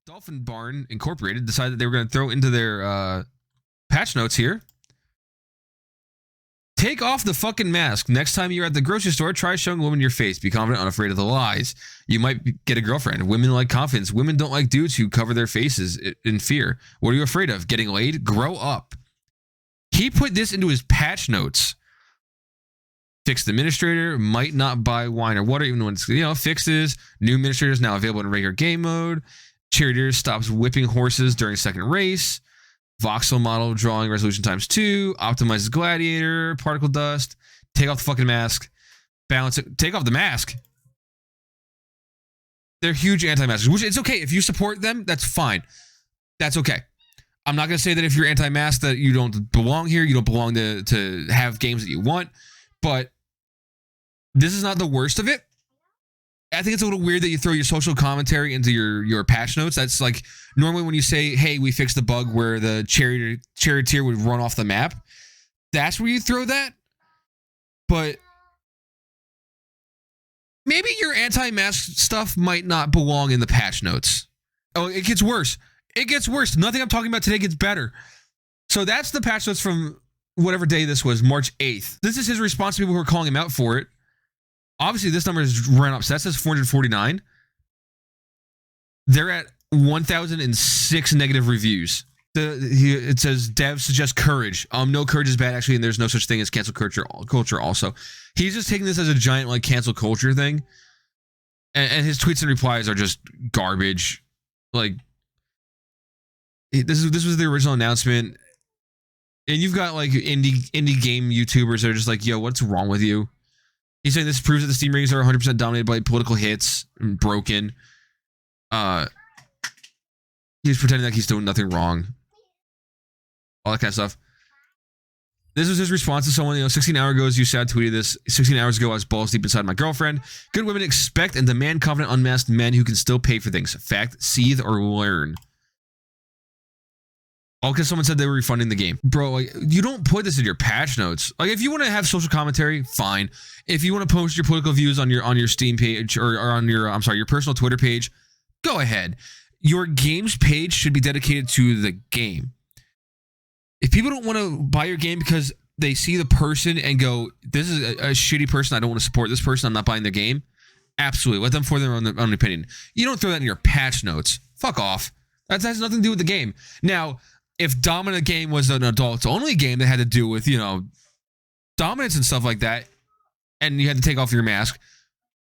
Dolphin Barn Incorporated decided that they were going to throw into their patch notes here. Take off the fucking mask. Next time you're at the grocery store, try showing a woman your face. Be confident, unafraid of the lies. You might get a girlfriend. Women like confidence. Women don't like dudes who cover their faces in fear. What are you afraid of? Getting laid? Grow up. He put this into his patch notes. Fixed administrator. Might not buy wine or water even when it's, fixes. New administrators now available in regular game mode. Cheerleader stops whipping horses during second race. Voxel model drawing resolution ×2. Optimizes gladiator. Particle dust. Take off the fucking mask. Balance it. Take off the mask. They're huge anti-maskers, which it's okay. If you support them, that's fine. That's okay. I'm not going to say that if you're anti-mask that you don't belong here. You don't belong to have games that you want. But this is not the worst of it. I think it's a little weird that you throw your social commentary into your patch notes. That's like normally when you say, hey, we fixed the bug where the charioteer would run off the map. That's where you throw that. But maybe your anti-mask stuff might not belong in the patch notes. Oh, it gets worse. It gets worse. Nothing I'm talking about today gets better. So that's the patch notes from whatever day this was, March 8th. This is his response to people who are calling him out for it. Obviously, this number has run up. So that says 449. They're at 1,006 negative reviews. It says devs suggest courage. No, courage is bad actually, and there's no such thing as cancel culture. Also, he's just taking this as a giant like cancel culture thing, and his tweets and replies are just garbage. Like this was the original announcement, and you've got like indie game YouTubers that are just like, yo, what's wrong with you? He's saying this proves that the Steam ratings are 100% dominated by political hits and broken. He's pretending like he's doing nothing wrong. All that kind of stuff. This was his response to someone, 16 hours ago, you sad tweeted this. 16 hours ago, I was balls deep inside my girlfriend. Good women expect and demand confident, unmasked men who can still pay for things. Fact, seethe, or learn. All because someone said they were refunding the game. Bro, like, you don't put this in your patch notes. Like, if you want to have social commentary, fine. If you want to post your political views on your Steam page or on your personal Twitter page, go ahead. Your games page should be dedicated to the game. If people don't want to buy your game because they see the person and go, this is a shitty person, I don't want to support this person, I'm not buying their game, absolutely. Let them form their own opinion. You don't throw that in your patch notes. Fuck off. That has nothing to do with the game. Now, if Domina game was an adults-only game that had to do with, dominance and stuff like that, and you had to take off your mask,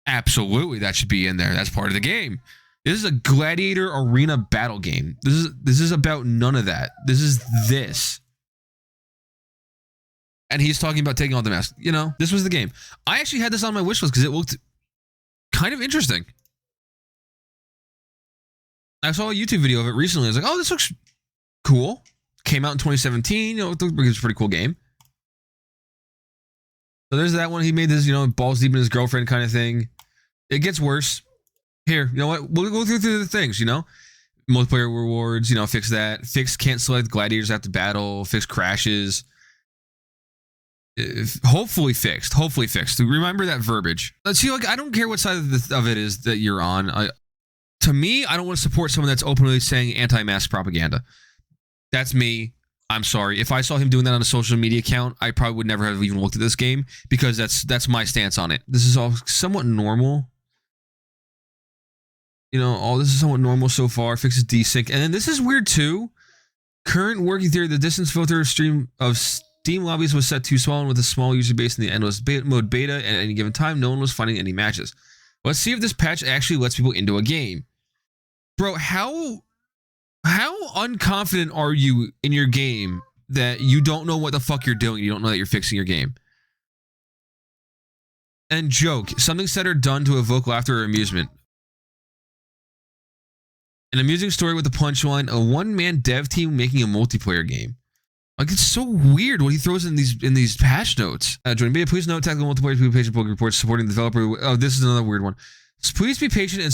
absolutely, that should be in there. That's part of the game. This is a gladiator arena battle game. This is about none of that. This is this. And he's talking about taking off the mask. This was the game. I actually had this on my wish list because it looked kind of interesting. I saw a YouTube video of it recently. I was like, oh, this looks cool. Came out in 2017. It was a pretty cool game. So there's that one. He made this, balls deep in his girlfriend kind of thing. It gets worse. Here, you know what? We'll go through the things, multiplayer rewards, fix that. Fix can't select gladiators after battle. Fix crashes. Hopefully fixed. Remember that verbiage. Let's see. Like, I don't care what side of it is that you're on. To me, I don't want to support someone that's openly saying anti-mask propaganda. That's me. I'm sorry. If I saw him doing that on a social media account, I probably would never have even looked at this game because that's my stance on it. This is all somewhat normal. All this is somewhat normal so far. Fixes desync. And then this is weird too. Current working theory, the distance filter stream of Steam lobbies was set too small, and with a small user base in the endless mode beta at any given time, no one was finding any matches. Let's see if this patch actually lets people into a game. Bro, how unconfident are you in your game that you don't know what the fuck you're doing? You don't know that you're fixing your game. And joke, something said or done to evoke laughter or amusement. An amusing story with a punchline, a one-man dev team making a multiplayer game. Like, it's so weird what he throws in these patch notes. Join beta, please note tactical multiplayer, be patient, bug reports, supporting the developer. Oh, this is another weird one. Please be patient and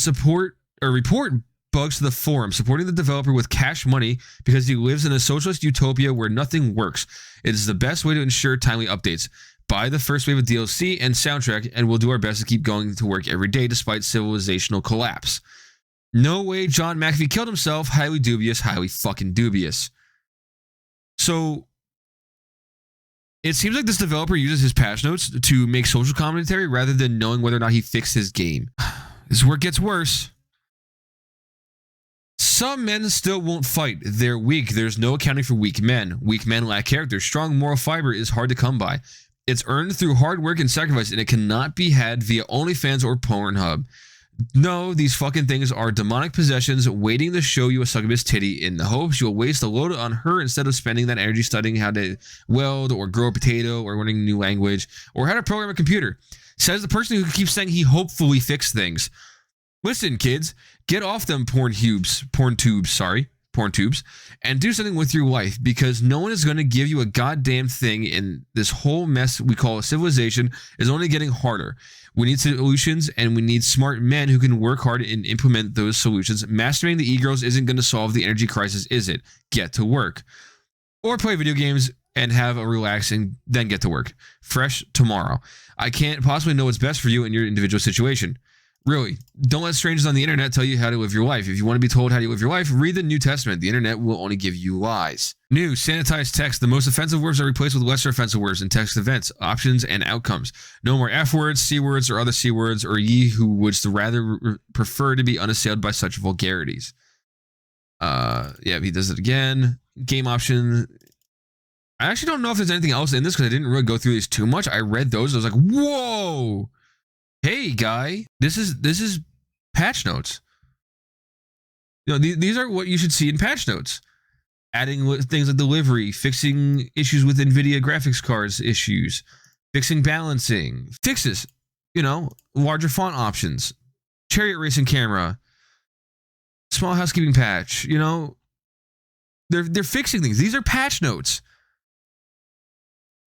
report bugs to the forum, supporting the developer with cash money because he lives in a socialist utopia where nothing works. It is the best way to ensure timely updates. Buy the first wave of DLC and soundtrack, and we'll do our best to keep going to work every day despite civilizational collapse. No way John McAfee killed himself. Highly dubious. Highly fucking dubious. So it seems like this developer uses his patch notes to make social commentary rather than knowing whether or not he fixed his game. This is where it gets worse. Some men still won't fight. They're weak. There's no accounting for weak men. Weak men lack character. Strong moral fiber is hard to come by. It's earned through hard work and sacrifice, and it cannot be had via OnlyFans or Pornhub. No, these fucking things are demonic possessions waiting to show you a succubus titty in the hopes you'll waste a load on her instead of spending that energy studying how to weld or grow a potato or learning a new language or how to program a computer. Says the person who keeps saying he hopefully fixed things. Listen, kids, get off them porn tubes, and do something with your life, because no one is going to give you a goddamn thing, and this whole mess we call a civilization is only getting harder. We need solutions, and we need smart men who can work hard and implement those solutions. Mastering the e-girls isn't going to solve the energy crisis, is it? Get to work. Or play video games and have a relaxing, then get to work. Fresh tomorrow. I can't possibly know what's best for you in your individual situation. Really, don't let strangers on the internet tell you how to live your life. If you want to be told how to live your life, read the New Testament. The internet will only give you lies. New, sanitized text. The most offensive words are replaced with lesser offensive words in text events, options, and outcomes. No more F words, C words, or other C words, or ye who would rather prefer to be unassailed by such vulgarities. Yeah, he does it again. Game option. I actually don't know if there's anything else in this because I didn't really go through these too much. I read those. I was like, whoa. Hey, guy, this is patch notes. You know, these are what you should see in patch notes. Adding things like delivery, fixing issues with NVIDIA graphics cards issues, fixing balancing, fixes, you know, larger font options, chariot racing camera, small housekeeping patch, you know. They're fixing things. These are patch notes.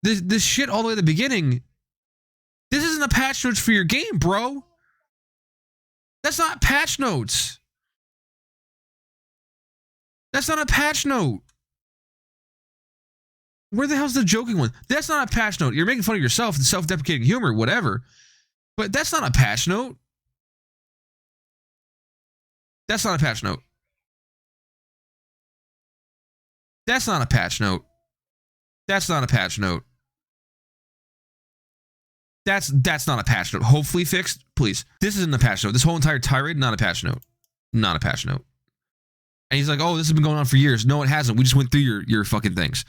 This shit all the way at the beginning. This isn't a patch notes for your game, bro. That's not patch notes. That's not a patch note. Where the hell's the joking one? That's not a patch note. You're making fun of yourself, the self-deprecating humor, whatever. But that's not a patch note. That's not a patch note. That's not a patch note. That's not a patch note. That's not a patch note. Hopefully fixed, please. This isn't a patch note. This whole entire tirade, not a patch note. Not a patch note. And he's like, oh, this has been going on for years. No, it hasn't. We just went through your fucking things.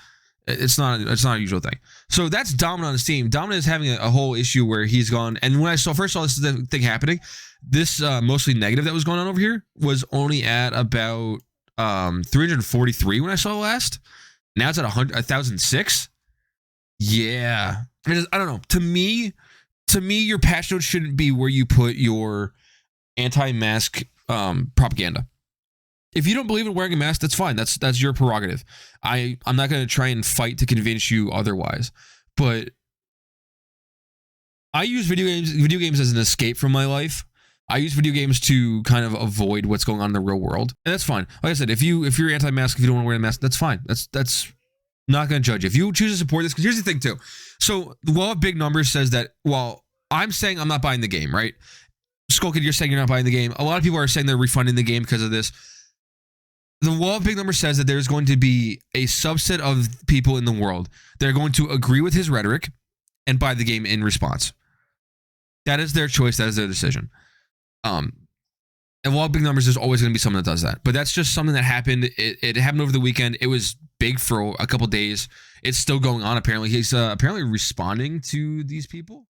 It's not a usual thing. So that's Domina on his team. Domina is having a whole issue where he's gone. And when I first saw this thing happening, this mostly negative that was going on over here was only at about 343 when I saw it last. Now it's at 1,006. Yeah. I don't know. To me, your patch notes shouldn't be where you put your anti-mask propaganda. If you don't believe in wearing a mask, that's fine. That's your prerogative. I'm not going to try and fight to convince you otherwise. But I use video games as an escape from my life. I use video games to kind of avoid what's going on in the real world, and that's fine. Like I said, if you're anti-mask, if you don't want to wear a mask, that's fine. That's not going to judge you. If you choose to support this, because here's the thing too. So the law of big numbers says that while I'm saying I'm not buying the game, right? Skulkid, you're saying you're not buying the game. A lot of people are saying they're refunding the game because of this. The law of big numbers says that there's going to be a subset of people in the world that are going to agree with his rhetoric and buy the game in response. That is their choice. That is their decision. And law of big numbers, there's always going to be someone that does that. But that's just something that happened. It happened over the weekend. It was big for a couple days. It's still going on, apparently. He's apparently responding to these people.